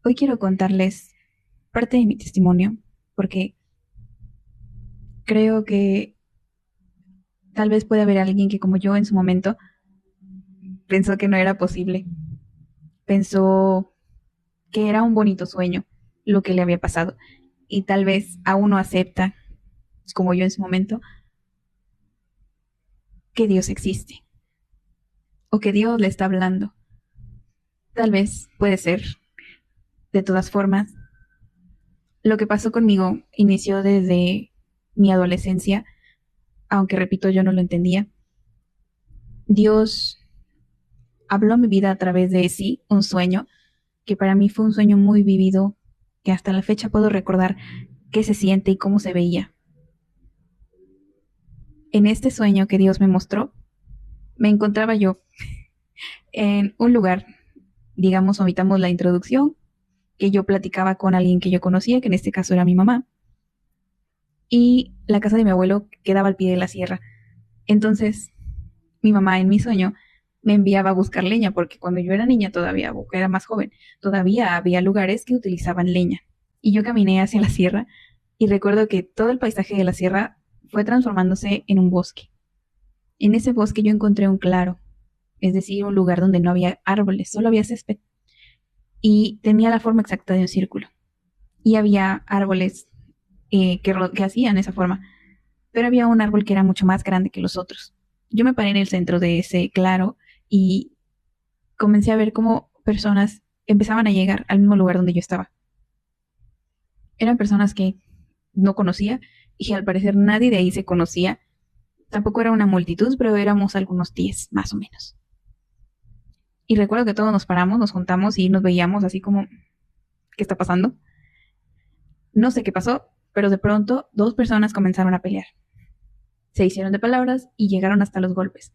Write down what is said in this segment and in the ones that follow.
Hoy quiero contarles parte de mi testimonio porque creo que tal vez puede haber alguien que como yo en su momento pensó que no era posible, pensó que era un bonito sueño lo que le había pasado y tal vez aún no acepta, como yo en su momento, que Dios existe o que Dios le está hablando. Tal vez puede ser. De todas formas, lo que pasó conmigo inició desde mi adolescencia, aunque repito, yo no lo entendía. Dios habló a mi vida a través de sí, un sueño, que para mí fue un sueño muy vivido, que hasta la fecha puedo recordar qué se siente y cómo se veía. En este sueño que Dios me mostró, me encontraba yo en un lugar, digamos, omitamos la introducción, que yo platicaba con alguien que yo conocía, que en este caso era mi mamá, y la casa de mi abuelo quedaba al pie de la sierra. Entonces, mi mamá en mi sueño me enviaba a buscar leña, porque cuando yo era niña todavía, o era más joven, todavía había lugares que utilizaban leña. Y yo caminé hacia la sierra y recuerdo que todo el paisaje de la sierra fue transformándose en un bosque. En ese bosque yo encontré un claro, es decir, un lugar donde no había árboles, solo había césped. Y tenía la forma exacta de un círculo. Y había árboles que hacían esa forma, pero había un árbol que era mucho más grande que los otros. Yo me paré en el centro de ese claro y comencé a ver cómo personas empezaban a llegar al mismo lugar donde yo estaba. Eran personas que no conocía y al parecer nadie de ahí se conocía. Tampoco era una multitud, pero éramos algunos 10 más o menos. Y recuerdo que todos nos paramos, nos juntamos y nos veíamos así como, ¿qué está pasando? No sé qué pasó, pero de pronto dos personas comenzaron a pelear. Se hicieron de palabras y llegaron hasta los golpes.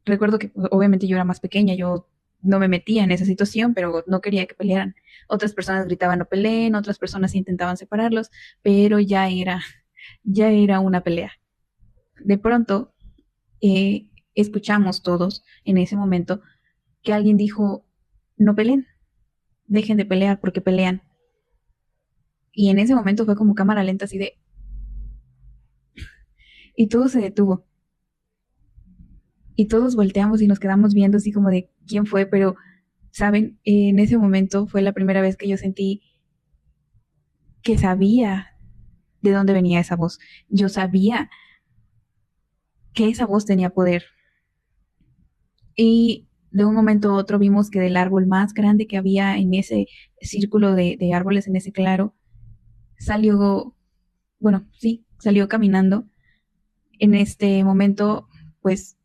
Recuerdo que pues, obviamente yo era más pequeña, yo no me metía en esa situación, pero no quería que pelearan. Otras personas gritaban no peleen, otras personas intentaban separarlos, pero ya era una pelea. De pronto, escuchamos todos en ese momento que alguien dijo, no peleen, dejen de pelear porque pelean. Y en ese momento fue como cámara lenta así de, y todo se detuvo. Y todos volteamos y nos quedamos viendo así como de quién fue, pero, ¿saben? En ese momento fue la primera vez que yo sentí que sabía de dónde venía esa voz. Yo sabía que esa voz tenía poder. Y de un momento a otro vimos que del árbol más grande que había en ese círculo de árboles, en ese claro, salió, bueno, sí, salió caminando. En este momento, pues,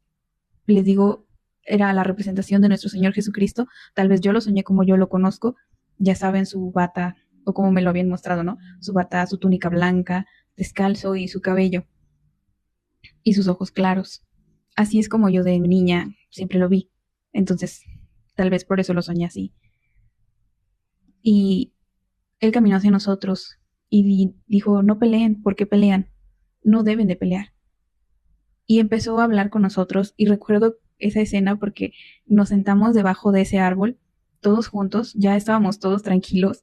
les digo, era la representación de nuestro Señor Jesucristo. Tal vez yo lo soñé como yo lo conozco. Ya saben, su bata, o como me lo habían mostrado, ¿no? Su bata, su túnica blanca, descalzo y su cabello y sus ojos claros. Así es como yo de niña siempre lo vi. Entonces, tal vez por eso lo soñé así. Y él caminó hacia nosotros y dijo, no peleen, ¿por qué pelean? No deben de pelear. Y empezó a hablar con nosotros y recuerdo esa escena porque nos sentamos debajo de ese árbol, todos juntos, ya estábamos todos tranquilos,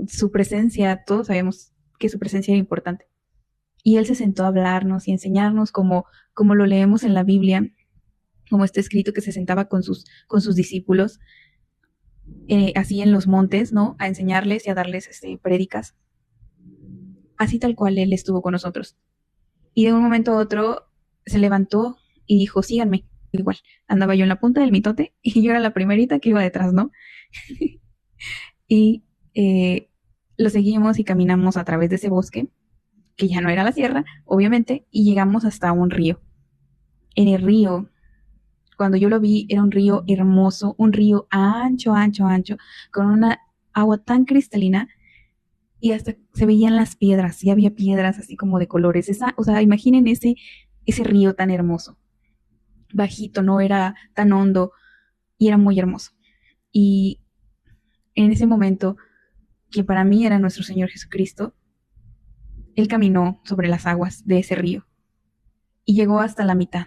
su presencia, todos sabíamos que su presencia era importante. Y él se sentó a hablarnos y enseñarnos como lo leemos en la Biblia, como está escrito que se sentaba con sus discípulos, así en los montes, ¿no? A enseñarles y a darles prédicas, así tal cual él estuvo con nosotros. Y de un momento a otro se levantó y dijo, síganme. Igual, andaba yo en la punta del mitote y yo era la primerita que iba detrás, ¿no? Y lo seguimos y caminamos a través de ese bosque, que ya no era la sierra, obviamente, y llegamos hasta un río. En el río, cuando yo lo vi, era un río hermoso, un río ancho, ancho, ancho, con una agua tan cristalina y hasta se veían las piedras, y había piedras así como de colores. O sea, imaginen ese río tan hermoso, bajito, no era tan hondo y era muy hermoso. Y en ese momento, que para mí era nuestro Señor Jesucristo, Él caminó sobre las aguas de ese río y llegó hasta la mitad.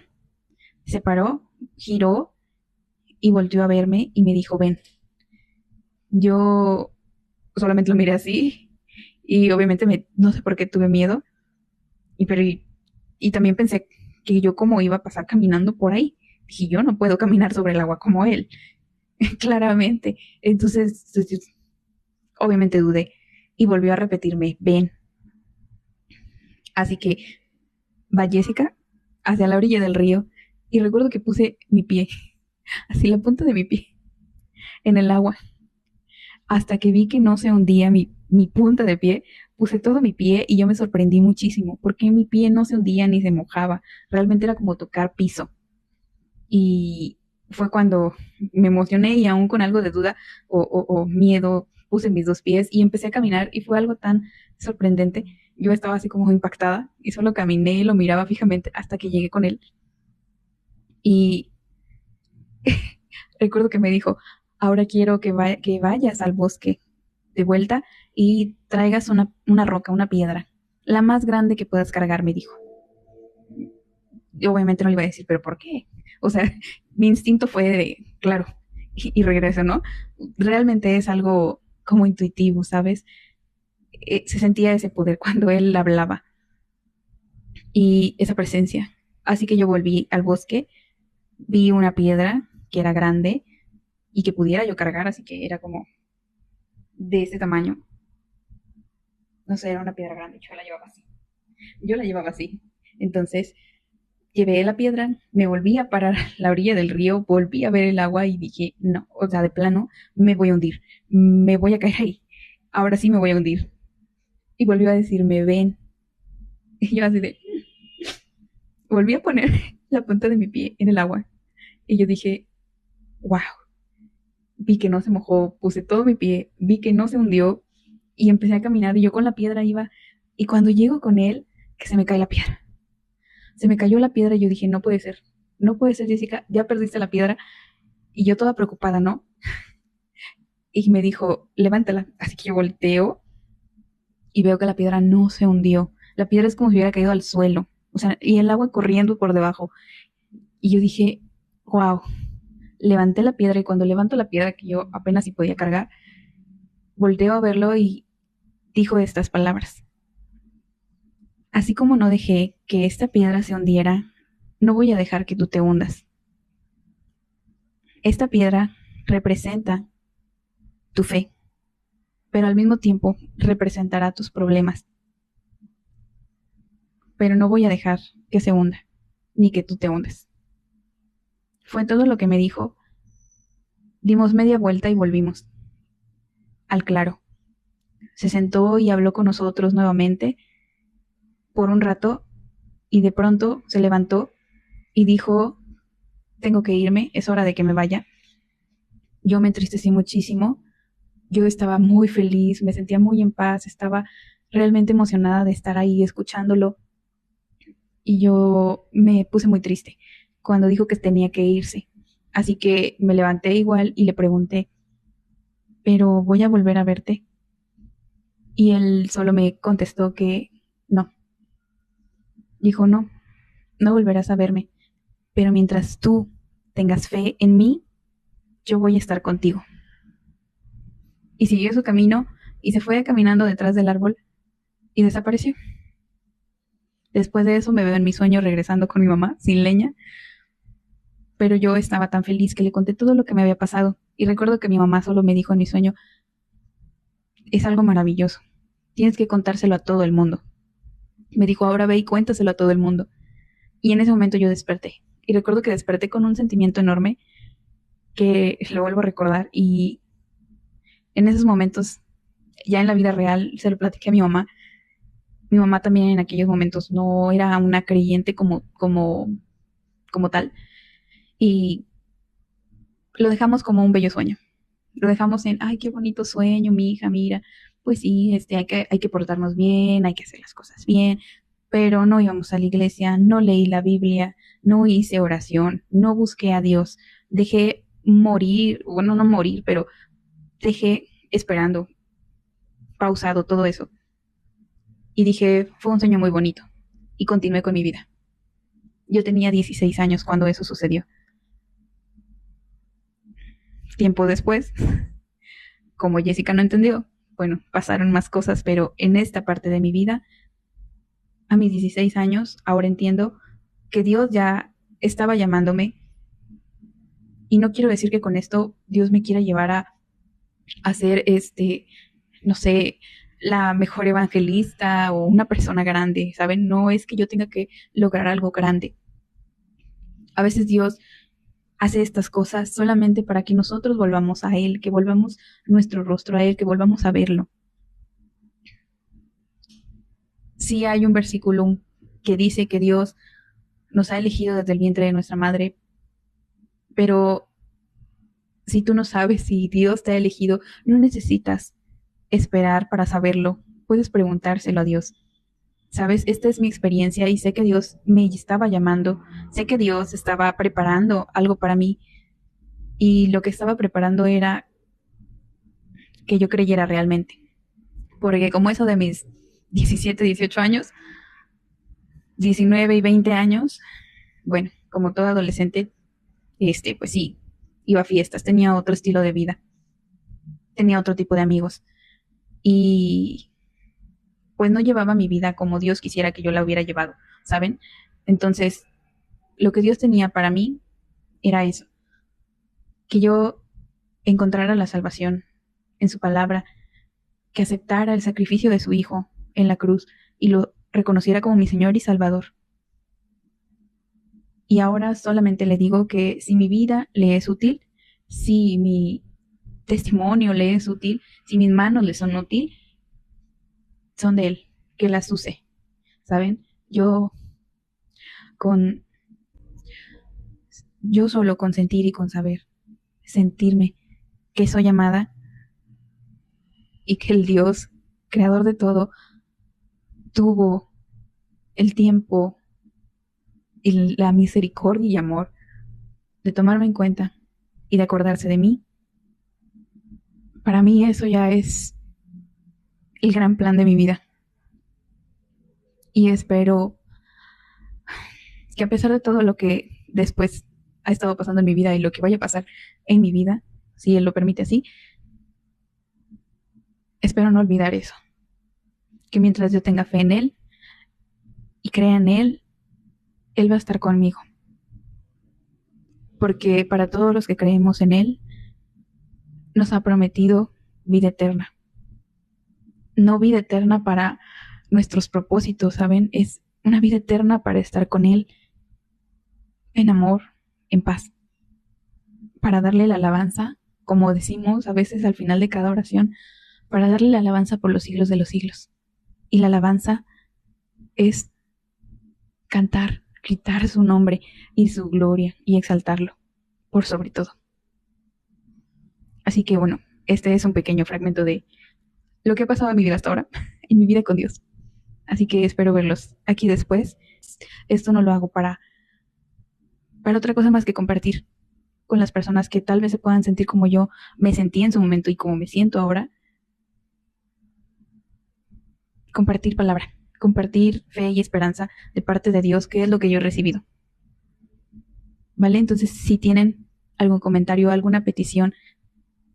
Se paró, giró y volvió a verme y me dijo, ven, yo solamente lo miré así y obviamente no sé por qué tuve miedo y también pensé que yo como iba a pasar caminando por ahí. Dije, yo no puedo caminar sobre el agua como él, claramente. Entonces, obviamente dudé y volvió a repetirme, ven. Así que va Jessica hacia la orilla del río y recuerdo que puse mi pie, así la punta de mi pie, en el agua. Hasta que vi que no se hundía mi punta de pie, puse todo mi pie y yo me sorprendí muchísimo porque mi pie no se hundía ni se mojaba. Realmente era como tocar piso. Y fue cuando me emocioné y aún con algo de duda o miedo puse mis dos pies y empecé a caminar y fue algo tan sorprendente. Yo estaba así como impactada y solo caminé y lo miraba fijamente hasta que llegué con él. Y recuerdo que me dijo, ahora quiero que vayas al bosque de vuelta y traigas una roca, una piedra, la más grande que puedas cargar, me dijo. Yo obviamente no le iba a decir, pero ¿por qué? O sea, mi instinto fue de, claro, y regreso, ¿no? Realmente es algo como intuitivo, ¿sabes? Se sentía ese poder cuando él hablaba y esa presencia. Así que yo volví al bosque, vi una piedra que era grande y que pudiera yo cargar, así que era como de ese tamaño. No sé, era una piedra grande, yo la llevaba así. Yo la llevaba así. Entonces, llevé la piedra, me volví a parar a la orilla del río, volví a ver el agua y dije, no, o sea, de plano, me voy a hundir, me voy a caer ahí, ahora sí me voy a hundir. Y volvió a decirme, ven. Y yo así de, volví a poner la punta de mi pie en el agua. Y yo dije, wow, vi que no se mojó, puse todo mi pie, vi que no se hundió y empecé a caminar y yo con la piedra iba. Y cuando llego con él, que se me cae la piedra. Se me cayó la piedra y yo dije, no puede ser, no puede ser, Jessica, ya perdiste la piedra. Y yo toda preocupada, ¿no? Y me dijo, levántala. Así que yo volteo y veo que la piedra no se hundió. La piedra es como si hubiera caído al suelo. O sea, y el agua corriendo por debajo. Y yo dije, wow. Levanté la piedra y cuando levanto la piedra que yo apenas si podía cargar, volteo a verlo y dijo estas palabras. Así como no dejé que esta piedra se hundiera, no voy a dejar que tú te hundas. Esta piedra representa tu fe, pero al mismo tiempo representará tus problemas. Pero no voy a dejar que se hunda, ni que tú te hundas. Fue todo lo que me dijo. Dimos media vuelta y volvimos al claro. Se sentó y habló con nosotros nuevamente por un rato y de pronto se levantó y dijo, tengo que irme, es hora de que me vaya. Yo me entristecí muchísimo, yo estaba muy feliz, me sentía muy en paz, estaba realmente emocionada de estar ahí escuchándolo y yo me puse muy triste cuando dijo que tenía que irse. Así que me levanté igual y le pregunté, pero voy a volver a verte. Y él solo me contestó que no. Dijo, no, no volverás a verme, pero mientras tú tengas fe en mí, yo voy a estar contigo. Y siguió su camino y se fue caminando detrás del árbol y desapareció. Después de eso me veo en mi sueño regresando con mi mamá, sin leña, pero yo estaba tan feliz que le conté todo lo que me había pasado. Y recuerdo que mi mamá solo me dijo en mi sueño, es algo maravilloso, tienes que contárselo a todo el mundo. Me dijo, ahora ve y cuéntaselo a todo el mundo. Y en ese momento yo desperté. Y recuerdo que desperté con un sentimiento enorme que lo vuelvo a recordar. Y en esos momentos, ya en la vida real, se lo platiqué a mi mamá. Mi mamá también en aquellos momentos no era una creyente como tal. Y lo dejamos como un bello sueño. Lo dejamos en, ay, qué bonito sueño, mi hija, mira. Pues sí, hay que portarnos bien, hay que hacer las cosas bien, pero no íbamos a la iglesia, no leí la Biblia, no hice oración, no busqué a Dios, dejé morir, bueno, no morir, pero dejé esperando, pausado todo eso. Y dije, fue un sueño muy bonito. Y continué con mi vida. Yo tenía 16 años cuando eso sucedió. Tiempo después, como Jessica no entendió, bueno, pasaron más cosas, pero en esta parte de mi vida, a mis 16 años, ahora entiendo que Dios ya estaba llamándome, y no quiero decir que con esto Dios me quiera llevar a ser, no sé, la mejor evangelista o una persona grande, ¿saben? No es que yo tenga que lograr algo grande. A veces Dios hace estas cosas solamente para que nosotros volvamos a Él, que volvamos nuestro rostro a Él, que volvamos a verlo. Sí hay un versículo que dice que Dios nos ha elegido desde el vientre de nuestra madre, pero si tú no sabes si Dios te ha elegido, no necesitas esperar para saberlo, puedes preguntárselo a Dios. Sabes, esta es mi experiencia y sé que Dios me estaba llamando, sé que Dios estaba preparando algo para mí y lo que estaba preparando era que yo creyera realmente. Porque como eso de mis 17, 18 años, 19 y 20 años, bueno, como todo adolescente, pues sí, iba a fiestas, tenía otro estilo de vida, tenía otro tipo de amigos y pues no llevaba mi vida como Dios quisiera que yo la hubiera llevado, ¿saben? Entonces, lo que Dios tenía para mí era eso, que yo encontrara la salvación en su palabra, que aceptara el sacrificio de su Hijo en la cruz y lo reconociera como mi Señor y Salvador. Y ahora solamente le digo que si mi vida le es útil, si mi testimonio le es útil, si mis manos le son útil, son de Él, que las use, ¿saben? Con, yo solo con sentir y con saber, sentirme que soy amada y que el Dios, creador de todo, tuvo el tiempo y la misericordia y amor de tomarme en cuenta y de acordarse de mí. Para mí eso ya es el gran plan de mi vida. Y espero que a pesar de todo lo que después ha estado pasando en mi vida y lo que vaya a pasar en mi vida, si Él lo permite así, espero no olvidar eso. Que mientras yo tenga fe en Él y crea en Él va a estar conmigo. Porque para todos los que creemos en Él, nos ha prometido vida eterna. No vida eterna para nuestros propósitos, ¿saben? Es una vida eterna para estar con Él en amor, en paz, para darle la alabanza, como decimos a veces al final de cada oración, para darle la alabanza por los siglos de los siglos. Y la alabanza es cantar, gritar su nombre y su gloria y exaltarlo por sobre todo. Así que bueno, este es un pequeño fragmento de lo que ha pasado en mi vida hasta ahora, en mi vida con Dios. Así que espero verlos aquí después. Esto no lo hago para otra cosa más que compartir con las personas que tal vez se puedan sentir como yo me sentí en su momento y como me siento ahora. Compartir palabra, compartir fe y esperanza de parte de Dios, que es lo que yo he recibido. ¿Vale? Entonces, si tienen algún comentario, alguna petición,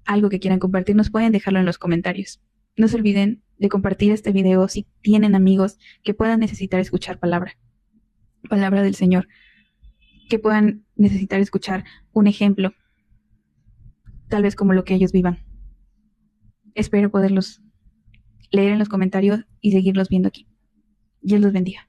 algo que quieran compartirnos, pueden dejarlo en los comentarios. No se olviden de compartir este video si tienen amigos que puedan necesitar escuchar palabra del Señor, que puedan necesitar escuchar un ejemplo, tal vez como lo que ellos vivan. Espero poderlos leer en los comentarios y seguirlos viendo aquí. Dios los bendiga.